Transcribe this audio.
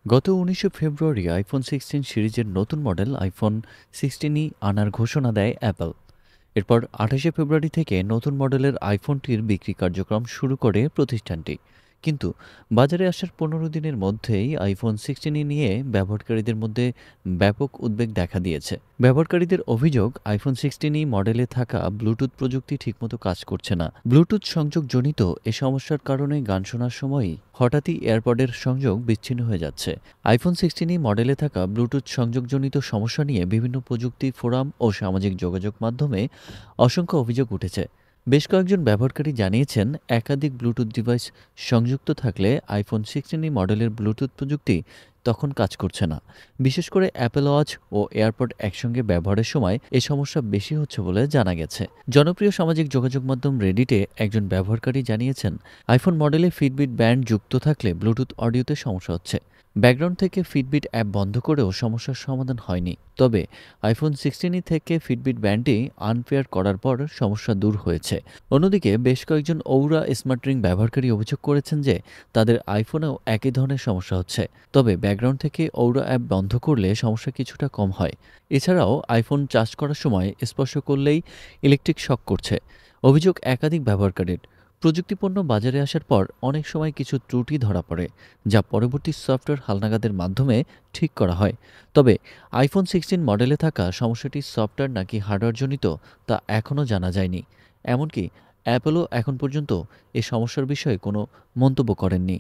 গত ১৯শে ফেব্রুয়ারি আইফোন 16 সিরিজের নতুন মডেল আইফোন 16ই আনার ঘোষণা দেয় অ্যাপল। এরপর ২৮শে ফেব্রুয়ারি থেকে নতুন মডেলের আইফোনটির বিক্রি কার্যক্রম শুরু করে প্রতিষ্ঠানটি। কিন্তু বাজারে আসার ১৫ দিনের মধ্যেই আইফোন 16ই নিয়ে ব্যবহারকারীদের মধ্যে ব্যাপক উদ্বেগ দেখা দিয়েছে। ব্যবহারকারীদের অভিযোগ, আইফোন 16ই মডেলে থাকা ব্লুটুথ প্রযুক্তি ঠিকমতো কাজ করছে না। ব্লুটুথ সংযোগজনিত এ সমস্যার কারণে গান শোনার সময়ই হঠাৎই এয়ারপডের সংযোগ বিচ্ছিন্ন হয়ে যাচ্ছে। আইফোন 16ই মডেলে থাকা ব্লুটুথ সংযোগজনিত সমস্যা নিয়ে বিভিন্ন প্রযুক্তি ফোরাম ও সামাজিক যোগাযোগ মাধ্যমে অসংখ্য অভিযোগ উঠেছে। বেশ কয়েকজন ব্যবহারকারী জানিয়েছেন, একাধিক ব্লুটুথ ডিভাইস সংযুক্ত থাকলে আইফোন 16ই মডেলের ব্লুটুথ প্রযুক্তি তখন কাজ করছে না। বিশেষ করে অ্যাপল ওয়াচ ও এয়ারপড একসঙ্গে ব্যবহারের সময় এ সমস্যা বেশি হচ্ছে বলে জানা গেছে। জনপ্রিয় সামাজিক যোগাযোগ মাধ্যম রেডিটে একজন ব্যবহারকারী জানিয়েছেন, আইফোন মডেলে ফিটবিট ব্যান্ড যুক্ত থাকলে ব্লুটুথ অডিওতে সমস্যা হচ্ছে। ব্যাকগ্রাউন্ড থেকে ফিটবিট অ্যাপ বন্ধ করেও সমস্যার সমাধান হয়নি। তবে আইফোন 16ই থেকে ফিটবিট ব্যান্ডটি আনপেয়ার করার পর সমস্যা দূর হয়েছে। অন্যদিকে বেশ কয়েকজন ঔরা স্মার্ট রিং ব্যবহারকারী অভিযোগ করেছেন যে তাদের আইফোনেও একই ধরনের সমস্যা হচ্ছে। তবে ব্যাকগ্রাউন্ড থেকে ঔরা অ্যাপ বন্ধ করলে সমস্যা কিছুটা কম হয়। এছাড়াও আইফোন চার্জ করার সময় স্পর্শ করলেই ইলেকট্রিক শক করছে। অভিযোগ একাধিক ব্যবহারকারীর। প্রযুক্তিপণ্য বাজারে আসার পর অনেক সময় কিছু ত্রুটি ধরা পড়ে, যা পরবর্তী সফটওয়্যার হালনাগাদের মাধ্যমে ঠিক করা হয়। তবে আইফোন 16 মডেলে থাকা সমস্যাটি সফটওয়্যার নাকি হার্ডওয়্যারজনিত তা এখনও জানা যায়নি। এমনকি অ্যাপলও এখন পর্যন্ত এ সমস্যার বিষয়ে কোনো মন্তব্য করেননি।